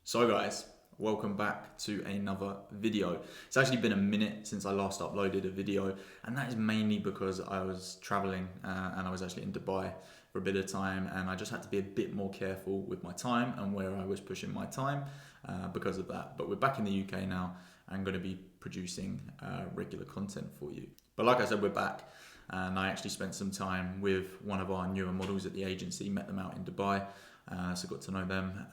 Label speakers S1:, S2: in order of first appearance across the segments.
S1: So guys, welcome back to another video. It's actually been a minute since I last uploaded a video, and that is mainly because I was traveling and I was actually in Dubai for a bit of time, and I just had to be a bit more careful with my time and where I was pushing my time because of that. But we're back in the UK now and going to be producing regular content for you. But like I said, we're back, and I actually spent some time with one of our newer models at the agency, met them out in Dubai. So got to know them,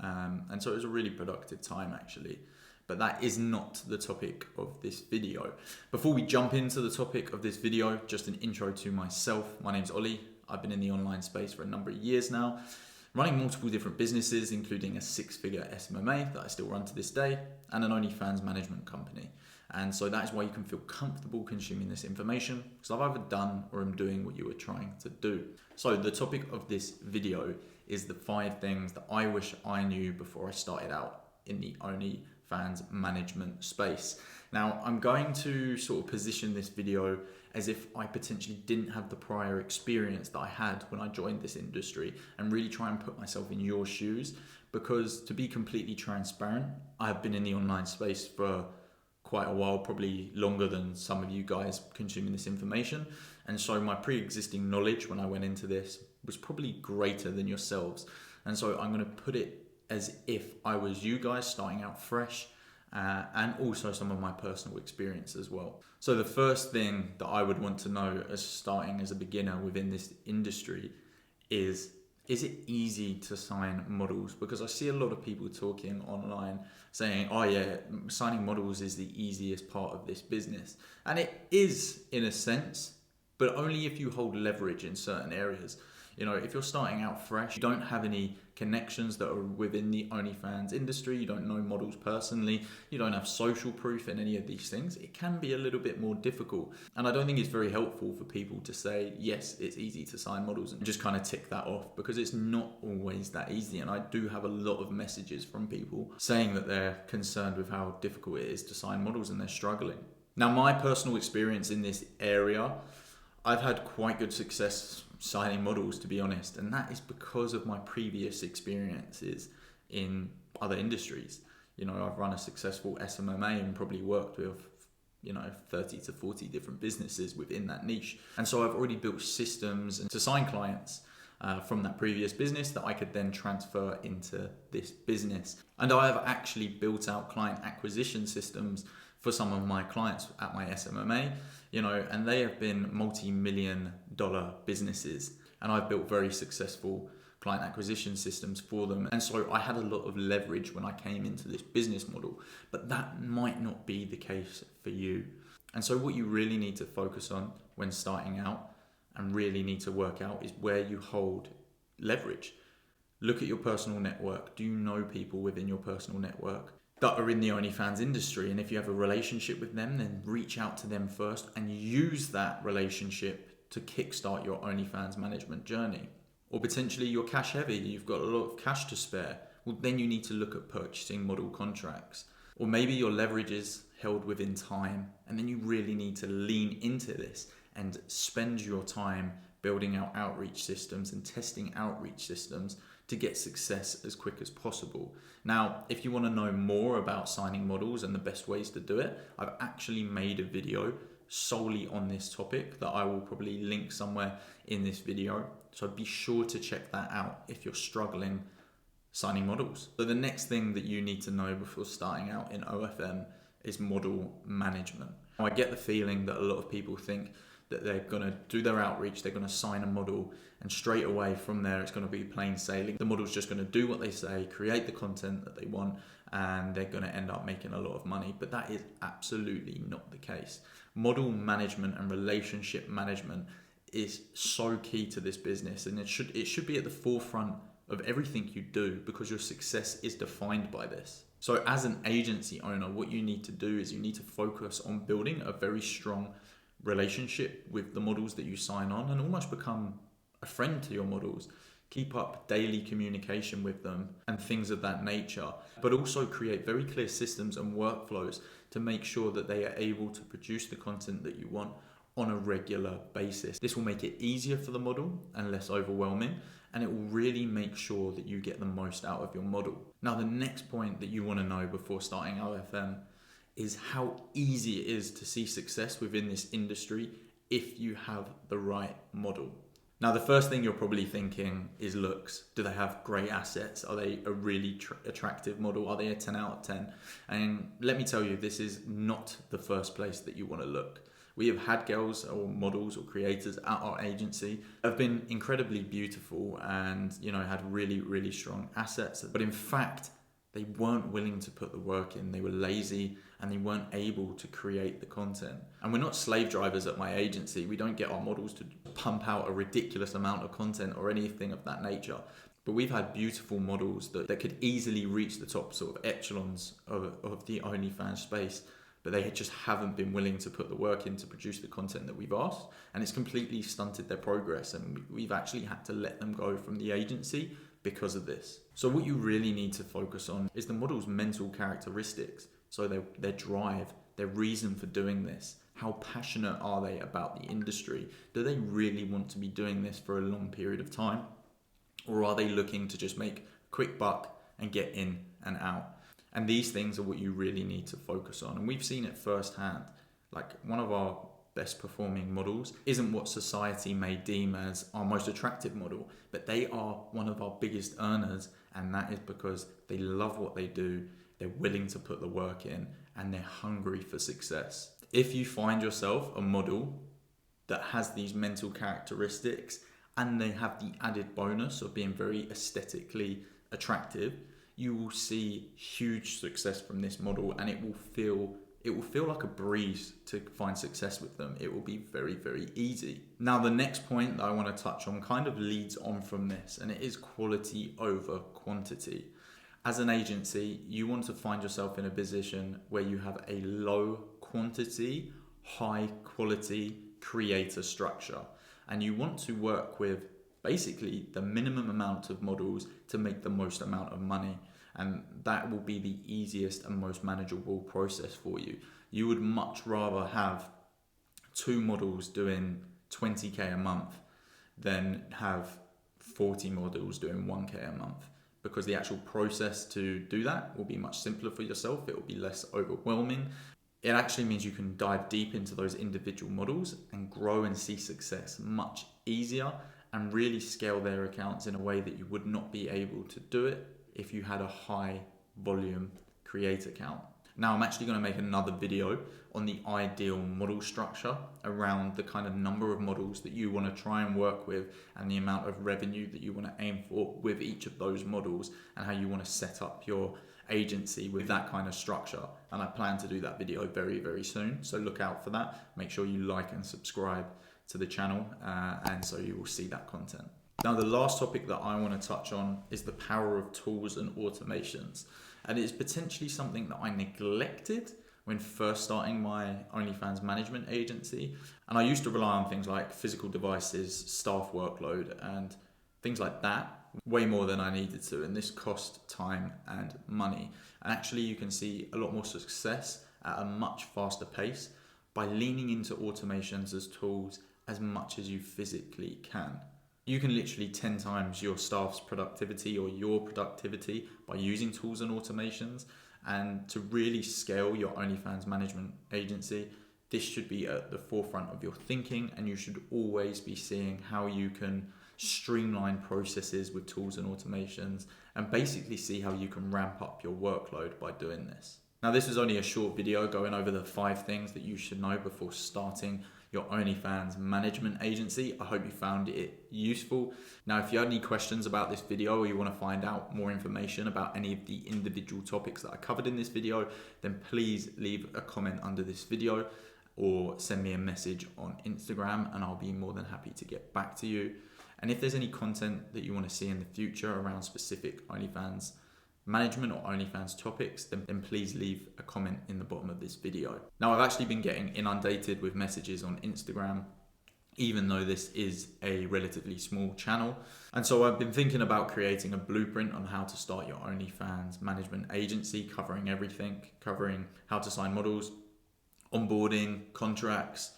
S1: and so it was a really productive time actually. But that is not the topic of this video. Before we jump into the topic of this video, just an intro to myself. My name's Ollie. I've been in the online space for a number of years now, running multiple different businesses, including a 6-figure SMMA that I still run to this day, and an OnlyFans Management company. And so that is why you can feel comfortable consuming this information, because I've either done or am doing what you were trying to do. So the topic of this video is the 5 things that I wish I knew before I started out in the OnlyFans management space. Now, I'm going to sort of position this video as if I potentially didn't have the prior experience that I had when I joined this industry, and really try and put myself in your shoes, because to be completely transparent, I have been in the online space for quite a while, probably longer than some of you guys consuming this information. And so my pre-existing knowledge when I went into this was probably greater than yourselves. And so I'm going to put it as if I was you guys starting out fresh, and also some of my personal experience as well. So the first thing that I would want to know as starting as a beginner within this industry is it easy to sign models? Because I see a lot of people talking online saying, oh yeah, signing models is the easiest part of this business. And it is in a sense, but only if you hold leverage in certain areas. You know, if you're starting out fresh, you don't have any connections that are within the OnlyFans industry, you don't know models personally, you don't have social proof in any of these things, it can be a little bit more difficult. And I don't think it's very helpful for people to say, yes, it's easy to sign models and just kind of tick that off, because it's not always that easy. And I do have a lot of messages from people saying that they're concerned with how difficult it is to sign models and they're struggling. Now, my personal experience in this area, I've had quite good success signing models, to be honest, and that is because of my previous experiences in other industries. You know, I've run a successful SMMA and probably worked with 30 to 40 different businesses within that niche, and so I've already built systems to sign clients from that previous business that I could then transfer into this business. And I have actually built out client acquisition systems for some of my clients at my SMMA, and they have been multi-million-dollar businesses, and I've built very successful client acquisition systems for them. And so I had a lot of leverage when I came into this business model, but that might not be the case for you. And so what you really need to focus on when starting out and really need to work out is where you hold leverage. Look at your personal network. Do you know people within your personal network that are in the OnlyFans industry? And if you have a relationship with them, then reach out to them first and use that relationship to kickstart your OnlyFans management journey. Or potentially you're cash heavy, you've got a lot of cash to spare. Well, then you need to look at purchasing model contracts. Or maybe your leverage is held within time, and then you really need to lean into this and spend your time building out outreach systems and testing outreach systems to get success as quick as possible. Now, if you want to know more about signing models and the best ways to do it, I've actually made a video solely on this topic that I will probably link somewhere in this video. So be sure to check that out if you're struggling signing models. So the next thing that you need to know before starting out in OFM is model management. Now, I get the feeling that a lot of people think that they're going to do their outreach, they're going to sign a model, and straight away from there it's going to be plain sailing. The model's just going to do what they say, create the content that they want, and they're going to end up making a lot of money. But that is absolutely not the case. Model management and relationship management is so key to this business, and it should be at the forefront of everything you do, because your success is defined by this. So as an agency owner, what you need to do is you need to focus on building a very strong relationship with the models that you sign on, and almost become a friend to your models. Keep up daily communication with them and things of that nature, but also create very clear systems and workflows to make sure that they are able to produce the content that you want on a regular basis. This will make it easier for the model and less overwhelming, and it will really make sure that you get the most out of your model. Now, the next point that you want to know before starting OFM is how easy it is to see success within this industry if you have the right model. Now, the first thing you're probably thinking is looks. Do they have great assets? Are they a really attractive model? Are they a 10 out of 10? And let me tell you, this is not the first place that you want to look. We have had girls or models or creators at our agency have been incredibly beautiful and, had really, really strong assets. But in fact, they weren't willing to put the work in. They were lazy and they weren't able to create the content. And we're not slave drivers at my agency. We don't get our models to pump out a ridiculous amount of content or anything of that nature. But we've had beautiful models that could easily reach the top sort of echelons of the OnlyFans space, but they just haven't been willing to put the work in to produce the content that we've asked. And it's completely stunted their progress. And we've actually had to let them go from the agency because of this. So what you really need to focus on is the model's mental characteristics. So their drive, their reason for doing this. How passionate are they about the industry? Do they really want to be doing this for a long period of time? Or are they looking to just make a quick buck and get in and out? And these things are what you really need to focus on. And we've seen it firsthand. Like, one of our best performing models isn't what society may deem as our most attractive model, but they are one of our biggest earners, and that is because they love what they do, they're willing to put the work in, and they're hungry for success. If you find yourself a model that has these mental characteristics and they have the added bonus of being very aesthetically attractive, you will see huge success from this model, and it will feel like a breeze to find success with them. It will be very, very easy. Now, the next point that I want to touch on kind of leads on from this, and it is quality over quantity. As an agency, you want to find yourself in a position where you have a low quantity, high quality creator structure. And you want to work with basically the minimum amount of models to make the most amount of money. And that will be the easiest and most manageable process for you. You would much rather have 2 models doing 20k a month than have 40 models doing 1k a month, because the actual process to do that will be much simpler for yourself. It will be less overwhelming. It actually means you can dive deep into those individual models and grow and see success much easier and really scale their accounts in a way that you would not be able to do it if you had a high volume creator account. Now, I'm actually going to make another video on the ideal model structure around the kind of number of models that you want to try and work with and the amount of revenue that you want to aim for with each of those models, and how you want to set up your agency with that kind of structure. And I plan to do that video very, very soon. So look out for that. Make sure you like and subscribe to the channel, and so you will see that content. Now, the last topic that I want to touch on is the power of tools and automations. And it's potentially something that I neglected when first starting my OnlyFans management agency. And I used to rely on things like physical devices, staff workload, and things like that way more than I needed to. And this cost time and money. And actually, you can see a lot more success at a much faster pace by leaning into automations as tools as much as you physically can. You can literally 10 times your staff's productivity or your productivity by using tools and automations. And to really scale your OnlyFans management agency, this should be at the forefront of your thinking, and you should always be seeing how you can streamline processes with tools and automations, and basically see how you can ramp up your workload by doing this. Now, this is only a short video going over the 5 things that you should know before starting your OnlyFans management agency. I hope you found it useful. Now, if you have any questions about this video, or you want to find out more information about any of the individual topics that I covered in this video, then please leave a comment under this video or send me a message on Instagram, and I'll be more than happy to get back to you. And if there's any content that you want to see in the future around specific OnlyFans management or OnlyFans topics, then please leave a comment in the bottom of this video. Now, I've actually been getting inundated with messages on Instagram, even though this is a relatively small channel. And so I've been thinking about creating a blueprint on how to start your OnlyFans management agency, covering everything, covering how to sign models, onboarding, contracts,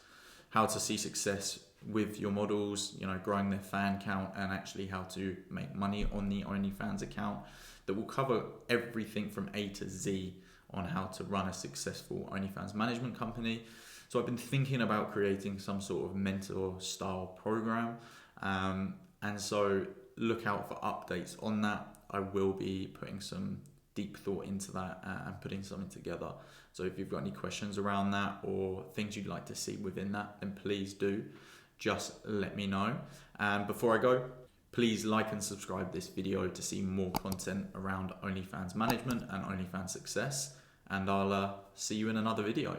S1: how to see success with your models, growing their fan count and actually how to make money on the OnlyFans account that will cover everything from A to Z on how to run a successful OnlyFans management company. So I've been thinking about creating some sort of mentor style program. And so look out for updates on that. I will be putting some deep thought into that and putting something together. So if you've got any questions around that or things you'd like to see within that, then please do just let me know. And before I go, please like and subscribe this video to see more content around OnlyFans management and OnlyFans success. And I'll see you in another video.